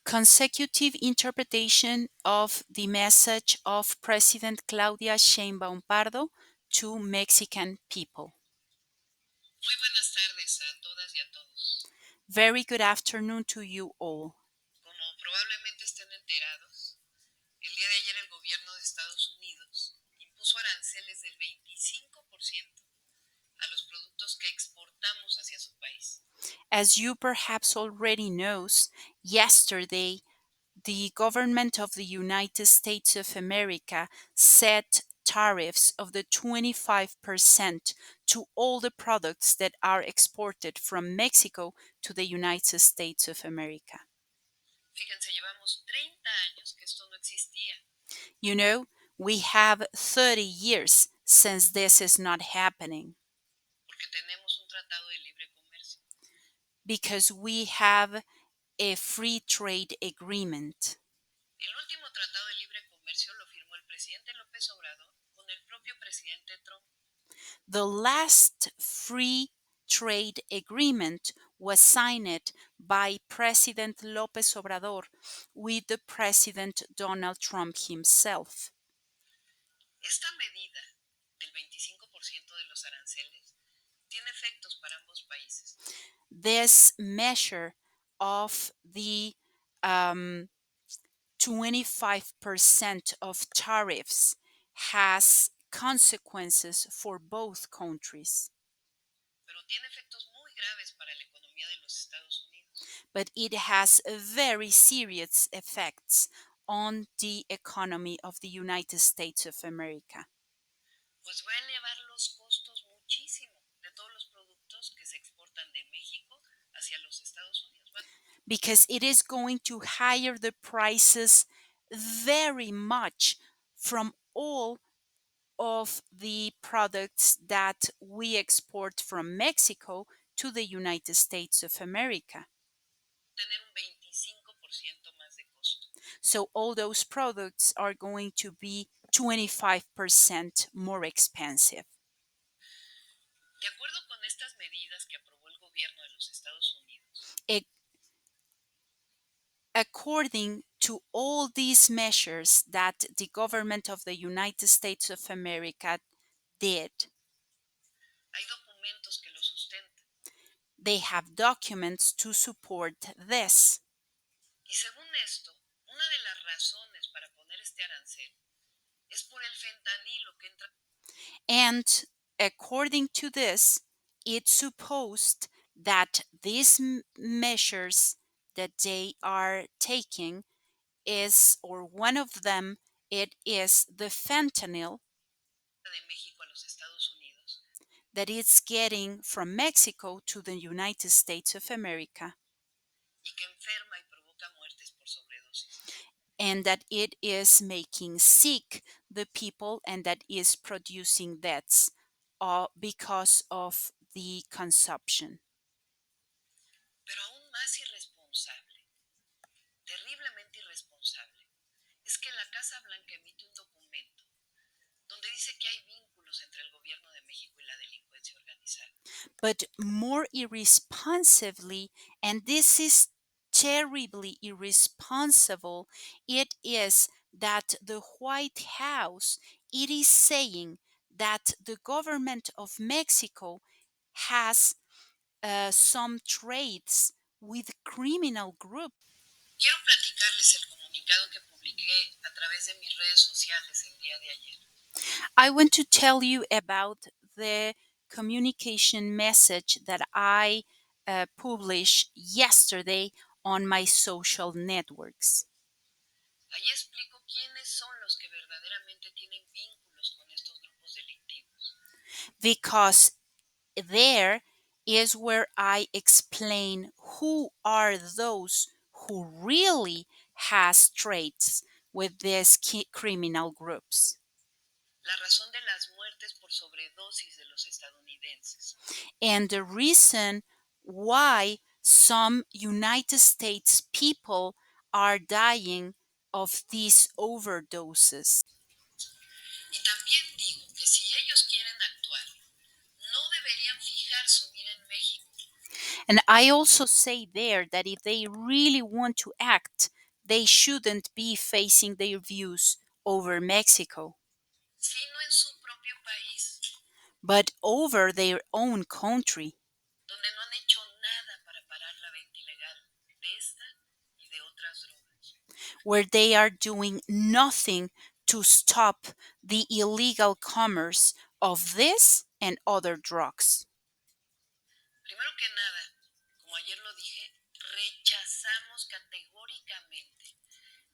Consecutive interpretation of the message of President Claudia Shaimbaum Pardo to Mexican people. Muy buenas tardes a todas y a todos. Very good afternoon to you all. Como probablemente estén enterados, el día de ayer el gobierno de Estados Unidos impuso aranceles del 25% a los productos que exportamos hacia su país. As you perhaps already knows, yesterday the government of the United States of America set tariffs of the 25% to all the products that are exported from Mexico to the United States of America. Fíjense, llevamos 30 años que esto no existía. You know, we have 30 years since this is not happening Porque tenemos un tratado de libre comercio. because we have a free trade agreement. El último tratado de libre comercio lo firmó el presidente López Obrador con el propio presidente Trump. The last free trade agreement was signed by President López Obrador with the President Donald Trump himself. Esta medida del 25% de los aranceles tiene efectos para ambos países. This measure of the 25% of tariffs has consequences for both countries. Pero tiene efectos muy graves para la economía de los Estados Unidos. But it has very serious effects on the economy of the United States of America. Pues va a elevar los costos muchísimo de todos los productos que se exportan de México hacia los Estados Unidos. Because it is going to higher the prices very much from all of the products that we export from Mexico to the United States of America. Tener un 25% más de costo. So all those products are going to be 25% more expensive. De acuerdo con estas medidas que aprobó el gobierno de los Estados Unidos, according to all these measures that the government of the United States of America did, hay documentos que lo sustentan. they have documents to support this. Y según esto, una de las razones para poner este arancel es por el fentanilo que entra. And according to this, it's supposed that these measures that they are taking is, or one of them, it is the fentanyl De México a los Estados Unidos that it's getting from Mexico to the United States of America, y que enferma y provoca muertes por sobredosis. and that it is making sick the people and that is producing deaths because of the consumption. Pero aún más irresponsable, terriblemente irresponsable, es que la Casa Blanca emite un documento donde dice que hay vínculos entre el gobierno de México y la delincuencia organizada. But more irresponsibly, and this is terribly irresponsible, it is that the White House, it is saying that the government of Mexico has some trades with criminal groups. Quiero platicarles el comunicado que publiqué a través de mis redes sociales el día de ayer. I want to tell you about the communication message that I published yesterday on my social networks. Ahí explico quiénes son los que verdaderamente tienen vínculos con estos grupos delictivos. Because there is where I explain who are those who really has traits with these criminal groups. La razón de las muertes por sobredosis de los estadounidenses. And the reason why some United States people are dying of these overdoses. Y también digo que si ellos quieren actuar, no deberían fijar su mira en México. And I also say there that if they really want to act, they shouldn't be facing their views over Mexico, sino en su propio país, but over their own country, donde no han hecho nada para parar la venta ilegal de esta y de otras drogas. where they are doing nothing to stop the illegal commerce of this and other drugs. Primero que nada, como ayer lo dije, rechazamos categóricamente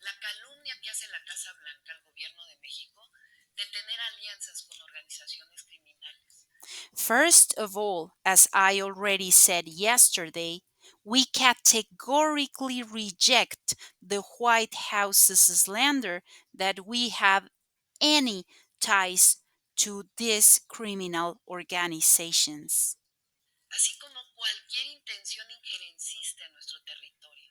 la calumnia que hace la Casa Blanca al gobierno de México de tener alianzas con organizaciones criminales. First of all, as I already said yesterday, we categorically reject the White House's slander that we have any ties to these criminal organizations. Así como cualquier intención injerencista en nuestro territorio.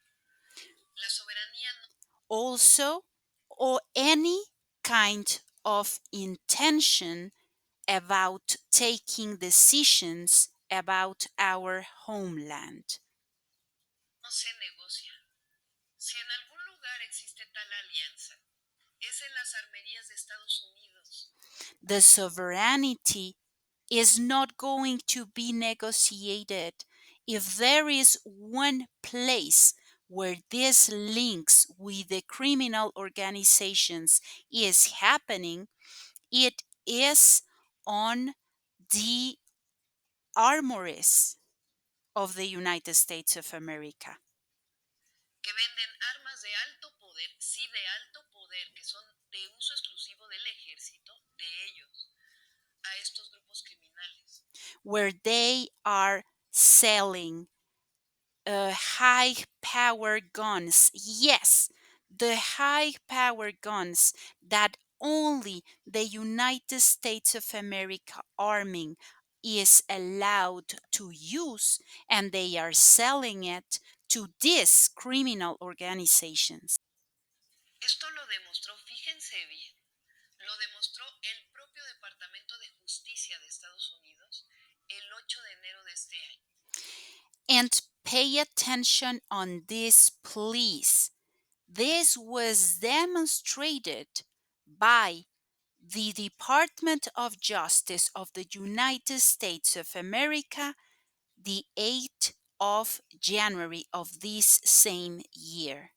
La soberanía no Also, or any kind of intention about taking decisions about our homeland. se negocia. Si en algún lugar existe tal alianza, es en las armerías de Estados Unidos. The sovereignty is not going to be negotiated. If there is one place where this links with the criminal organizations is happening, it is on the armories of the United States of America, Que venden armas de alto poder, sí de alto poder, que son de uso exclusivo del ejército, de ellos, a estos grupos criminales. where they are selling high power guns. Yes, the high power guns that only the United States of America arming is allowed to use, and they are selling it to these criminal organizations. Esto lo demostró, fíjense bien, lo demostró el propio Departamento de Justicia de Estados Unidos el 8 de enero de este año. And pay attention on this, please. This was demonstrated by the Department of Justice of the United States of America the 8th of January of this same year.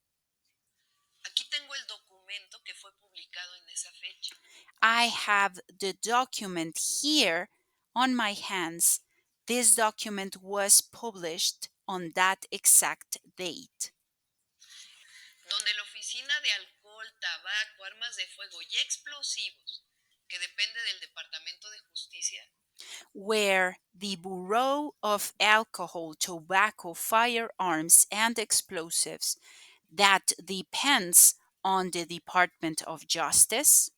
Aquí tengo el documento que fue publicado en esa fecha. I have the document here on my hands. This document was published on that exact date, Donde la Oficina de Alcohol, Tabaco, Armas de Fuego y Explosivos, que depende del Departamento de Justicia, where the Bureau of Alcohol, Tobacco, Firearms, and Explosives, that depends on the Department of Justice,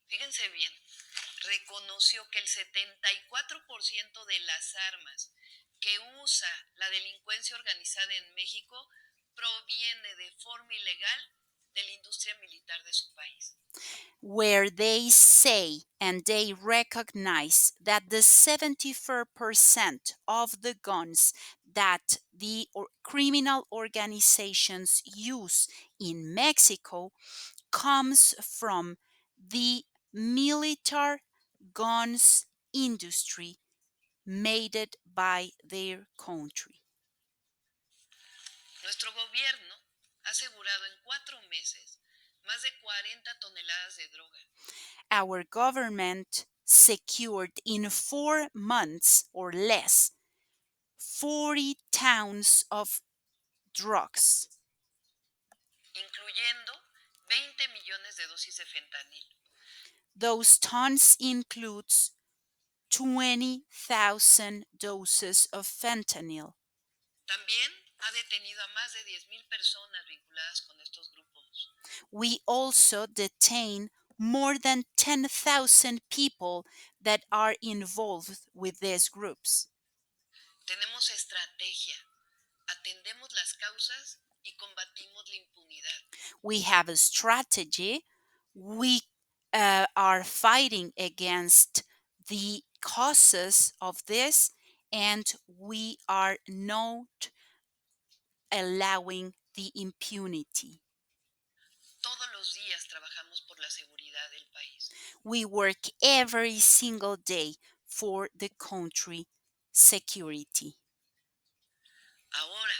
fíjense bien, reconoció que el 74% de las armas que usa la delincuencia organizada en México proviene de forma ilegal de la industria militar de su país. where they say and they recognize that the 74% of the guns that the criminal organizations use in Mexico comes from the military guns industry made by their country. Nuestro gobierno ha asegurado en 4 meses más de 40 toneladas de droga. Our government secured in 4 months or less 40 tons of drugs, Incluyendo 20 millones de dosis de fentanilo. those tons includes 20,000 doses of fentanyl. También ha detenido a más de 10,000 personas vinculadas con estos grupos. We also detain more than 10,000 people that are involved with these groups. Tenemos estrategia, atendemos las causas y combatimos la impunidad. We have a strategy. We are fighting against the causes of this, and we are not allowing the impunity. Todos los días trabajamos por la seguridad del país. We work every single day for the country security. Ahora,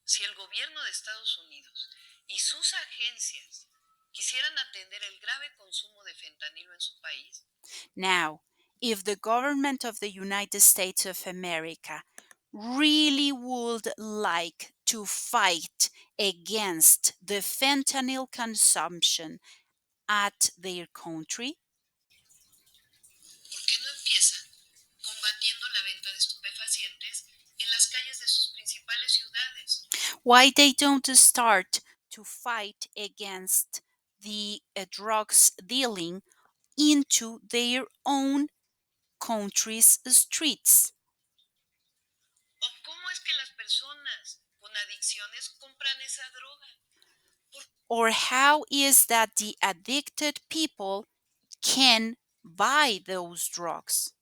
si el gobierno de Estados Unidos y sus agencias quisieran atender el grave consumo de fentanilo en su país, Now, if the government of the United States of America really would like to fight against the fentanyl consumption at their country, ¿por qué no empiezan combatiendo la venta de estupefacientes en las calles de sus principales ciudades? why they don't start to fight against the drugs dealing into their own country's streets? ¿O cómo es que las personas con adicciones compran esa droga? ¿Por Or how is that the addicted people can buy those drugs?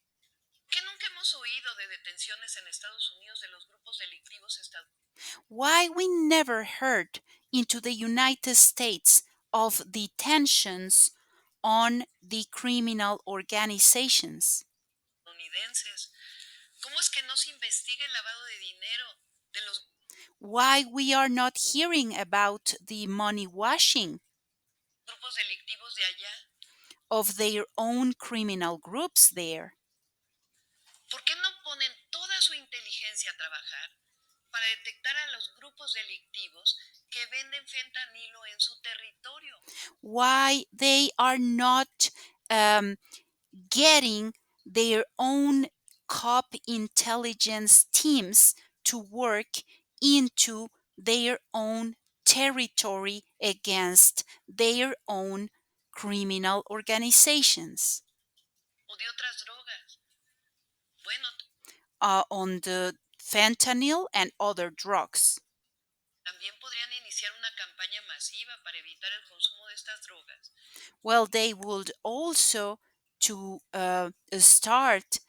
qué nunca hemos oído de detenciones en Estados Unidos de los grupos delictivos estadounidenses? Why we never heard into the United States of detentions on the criminal organizations? ¿Cómo es que no se investiga el lavado de dinero de los Why we are not hearing about the money washing grupos delictivos de allá? of their own criminal groups there? ¿Por qué no ponen toda su inteligencia a trabajar para detectar a los grupos delictivos que venden fentanilo en su territorio? Why they are not um, getting their own cop intelligence teams to work into their own territory against their own criminal organizations ¿O de otras drogas? Bueno, on the fentanyl and other drugs. también podrían iniciar una campaña masiva para evitar el consumo de estas drogas. Well, they would also to start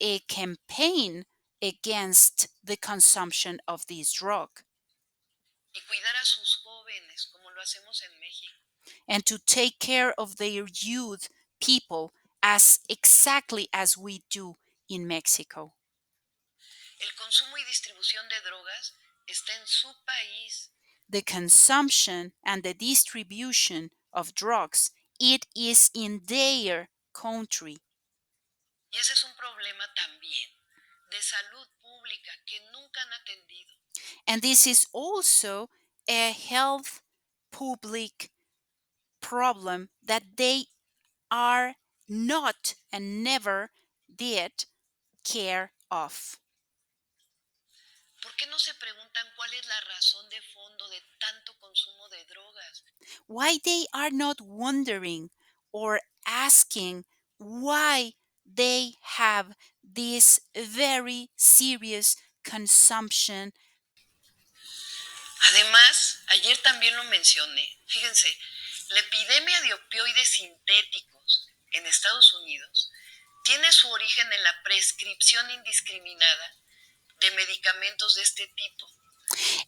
a campaign against the consumption of this drug Y cuidar a sus jóvenes como lo hacemos en México. and to take care of their youth people as exactly as we do in Mexico. El consumo y distribución de drogas está en su país. The consumption and the distribution of drugs, it is in their country. Y ese es un problema también de salud pública que nunca han atendido. And this is also a health public problem that they are not and never did care of. ¿Por qué no se preguntan cuál es la razón de fondo de tanto consumo de drogas? Why they are not wondering or asking why they have this very serious consumption. Además, ayer también lo mencioné, fíjense, la epidemia de opioides sintéticos en Estados Unidos tiene su origen en la prescripción indiscriminada de medicamentos de este tipo.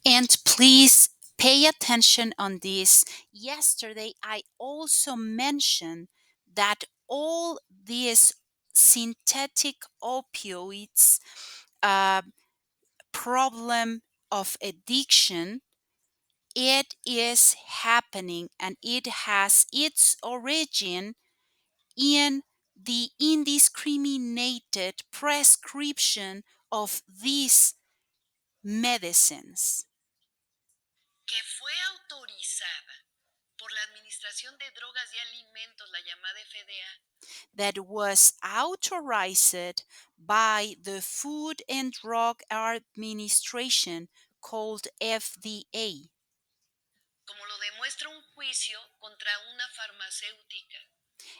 And please pay attention on this. Yesterday, I also mentioned that all these synthetic opioids uh, problem of addiction, it is happening and it has its origin in the indiscriminated prescription of these medicines Que fue autorizada por la Administración de Drogas y Alimentos, la llamada FDA, that was authorized by the Food and Drug Administration called FDA como lo demuestra un juicio contra una farmacéutica.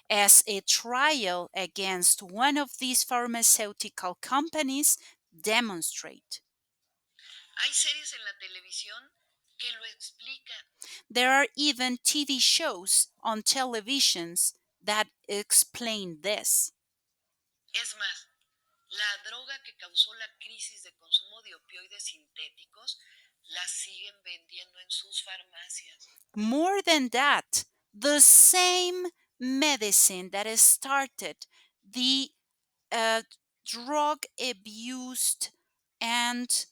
as a trial against one of these pharmaceutical companies demonstrate. Hay series en la televisión que lo explican. There are even TV shows on televisions that explain this. Es más, la droga que causó la crisis de consumo de opioides sintéticos las siguen vendiendo en sus farmacias. More than that, the same medicine that has started the uh, drug abused and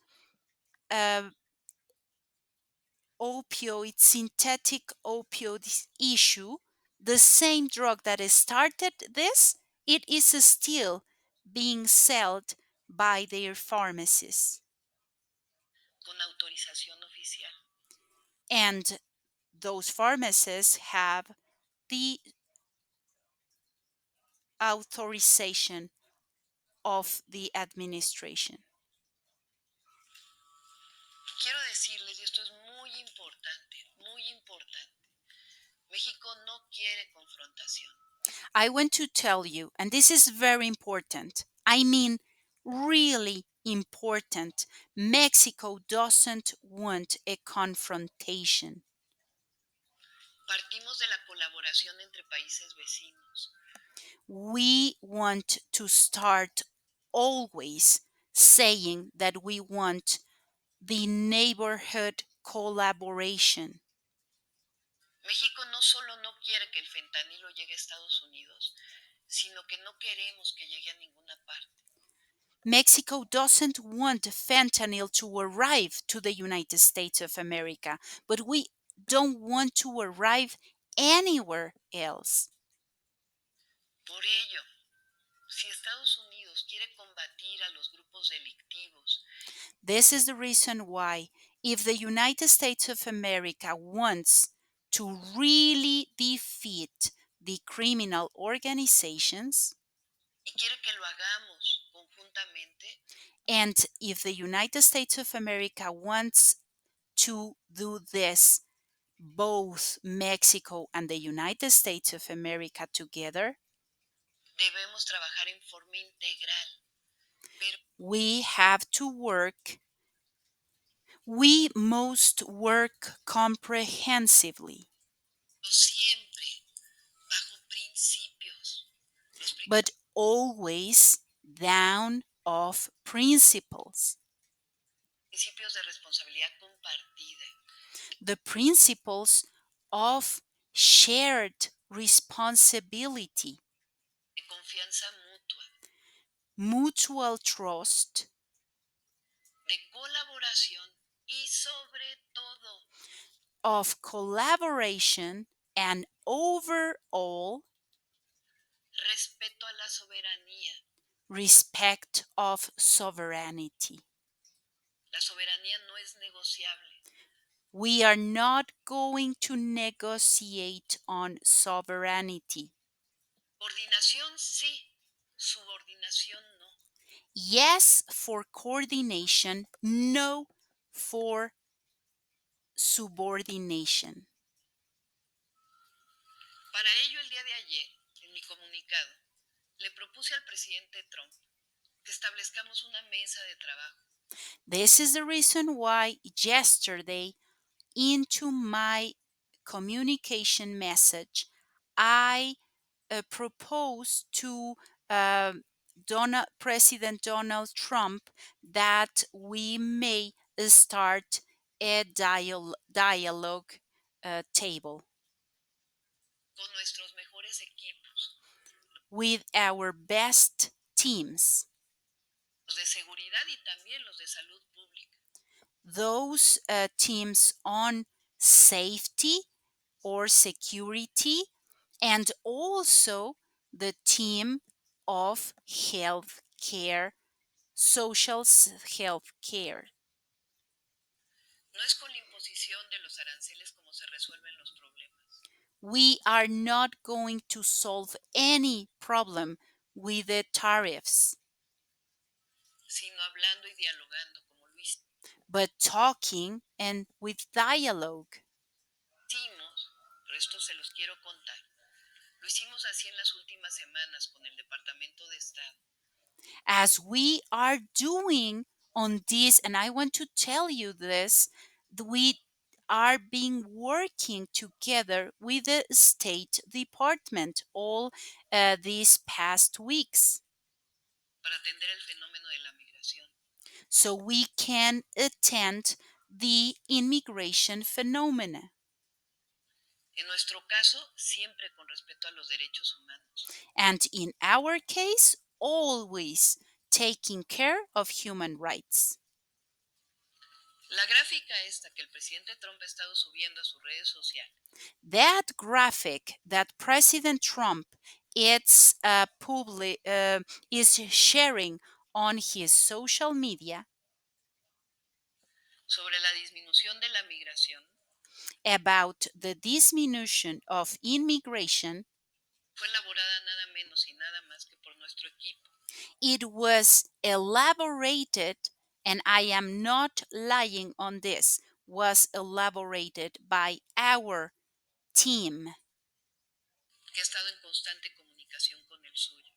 uh, opioid, synthetic opioid issue, the same drug that has started this, it is still being sold by their pharmacies. Con autorización oficial. And those pharmacies have the authorization of the administration. Quiero decirles, y esto es muy importante, México no quiere confrontación. I want to tell you, and this is very important, I mean, really important, Mexico doesn't want a confrontation. Partimos de la colaboración entre países vecinos. We want to start always saying that we want the neighborhood collaboration. México no solo no quiere que el fentanilo llegue a Estados Unidos, sino que no queremos que llegue a ninguna parte. Mexico doesn't want fentanyl to arrive to the United States of America, but we don't want to arrive anywhere else. Por ello, si Estados Unidos quiere combatir a los grupos delictivos, This is the reason why, if the United States of America wants to really defeat the criminal organizations, y quiere que lo hagamos conjuntamente, and if the United States of America wants to do this, both Mexico and the United States of America together, debemos trabajar en forma integral, pero we must work comprehensively, siempre bajo principios. Los but always down of principles. principios de responsabilidad compartida, The principles of shared responsibility, de confianza mutua, mutual trust, de colaboración y sobre todo of collaboration, and overall respeto a la soberanía. respect of sovereignty. La soberanía no es negociable. We are not going to negotiate on sovereignty. Coordinación sí, subordinación no. Yes for coordination, no for subordination. Para ello, el día de ayer, en mi comunicado, le propuse al presidente Trump que establezcamos una mesa de trabajo This is the reason why yesterday, into my communication message, I proposed to uh, President Donald Trump that we may start a dialogue table con nuestros mejores equipos, with our best teams, los de seguridad y también los de salud pública, those teams on safety or security, and also the team of health care, social health care. no es con la imposición de los aranceles como se resuelven los problemas, We are not going to solve any problem with the tariffs, sino hablando y dialogando como lo but talking and with dialogue. hicimos, pero esto se los quiero contar. Lo hicimos así en las últimas semanas con el Departamento de Estado. As we are doing on this, and I want to tell you this, we are being working together with the State Department all these past weeks, para atender el fenómeno de la migración. so we can attend the immigration phenomena. En nuestro caso, siempre con respeto a los derechos humanos. And in our case, always taking care of human rights. La gráfica esta que el presidente Trump ha estado subiendo a sus redes sociales That graphic that President Trump is sharing on his social media sobre la disminución de la migración about the diminution of immigration, fue elaborada nada menos y nada más que por nuestro equipo. it was elaborated, and I am not lying on this, was elaborated by our team Que ha estado en constante comunicación con el suyo.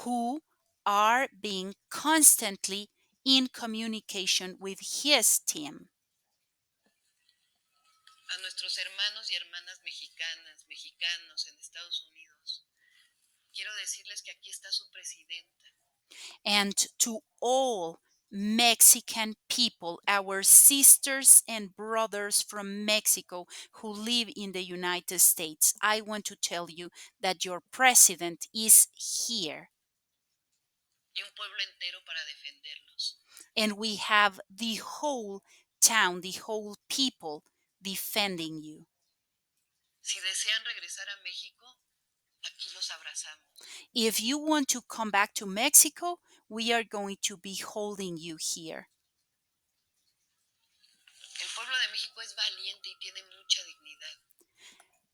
who are being constantly in communication with his team. A nuestros hermanos y hermanas mexicanas, mexicanos en Estados Unidos, quiero decirles que aquí está su presidenta. And to all Mexican people, our sisters and brothers from Mexico who live in the United States, I want to tell you that your president is here. Y un pueblo entero para defenderlos. And we have the whole town, the whole people defending you. Si desean regresar a México, aquí los abrazamos. If you want to come back to Mexico, we are going to be holding you here. El pueblo de México es valiente y tiene mucha dignidad.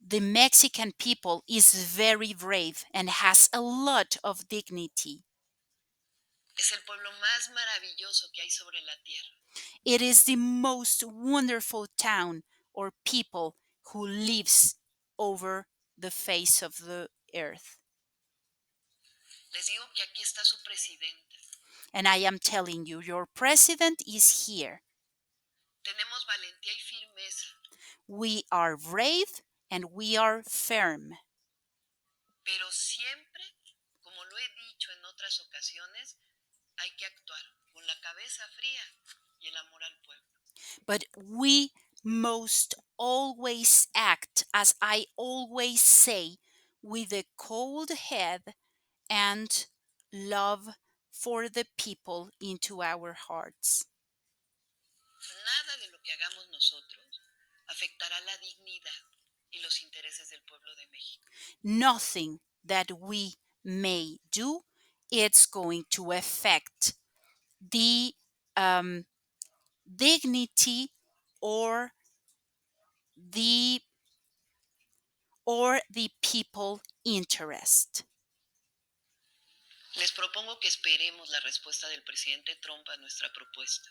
The Mexican people is very brave and has a lot of dignity. Es el pueblo más maravilloso que hay sobre la tierra. It is the most wonderful town or people who lives over the face of the earth. Les digo que aquí está su presidenta. And I am telling you, your president is here. Tenemos valentía y firmeza. We are brave and we are firm. Pero siempre, como lo he dicho en otras ocasiones, hay que actuar con la cabeza fría y el amor al pueblo. But we must always act, as I always say, with a cold head and love for the people into our hearts. Nada de lo que hagamos nosotros afectará la dignidad y los intereses del pueblo de México. Nothing that we may do, it's going to affect the dignity or the people interest. Les propongo que esperemos la respuesta del presidente Trump a nuestra propuesta.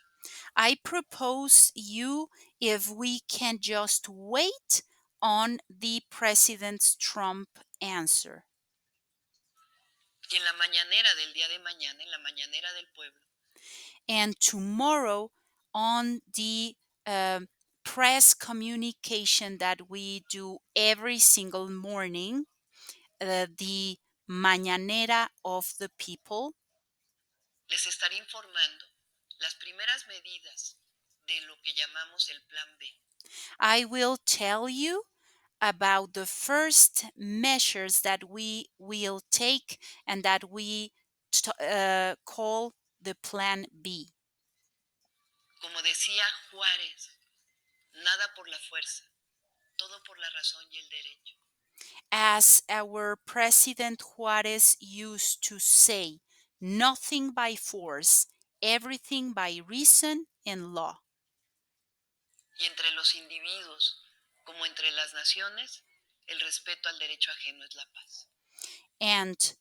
I propose you if we can just wait on the President Trump answer. Y en la mañanera del día de mañana, en la mañanera del pueblo, And tomorrow on the press communication that we do every single morning, the Mañanera of the People, les estaré informando las primeras medidas de lo que llamamos el Plan B. I will tell you about the first measures that we will take and that we call the Plan B. Como decía Juárez, nada por la fuerza, todo por la razón y el derecho. As our President Juarez used to say, nothing by force, everything by reason and law. Y entre los individuos, como entre las naciones, el respeto al derecho ajeno es la paz. And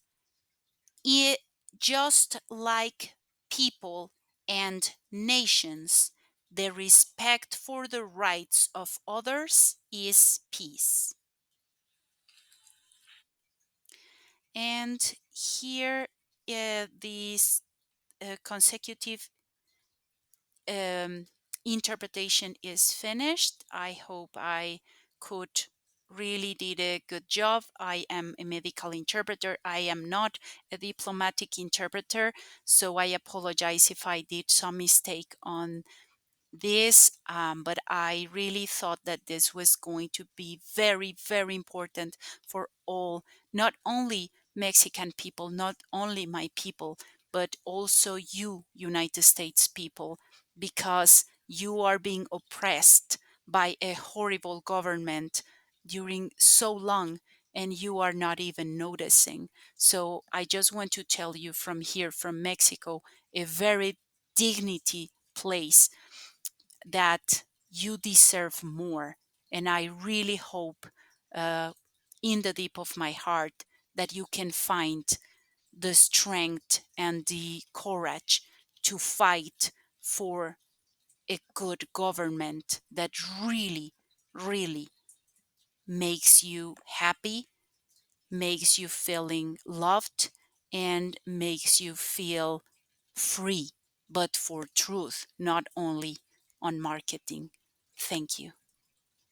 it, just like people and nations, the respect for the rights of others is peace. And here, this consecutive interpretation is finished. I hope I could really did a good job. I am a medical interpreter. I am not a diplomatic interpreter, so I apologize if I did some mistake on this, but I really thought that this was going to be very, very important for all, not only Mexican people, not only my people, but also you, United States people, because you are being oppressed by a horrible government during so long and you are not even noticing. So I just want to tell you from here, from Mexico, a very dignity place, that you deserve more. And I really hope, uh, in the deep of my heart, that you can find the strength and the courage to fight for a good government that really, really makes you happy, makes you feeling loved, and makes you feel free, but for truth, not only on marketing. Thank you.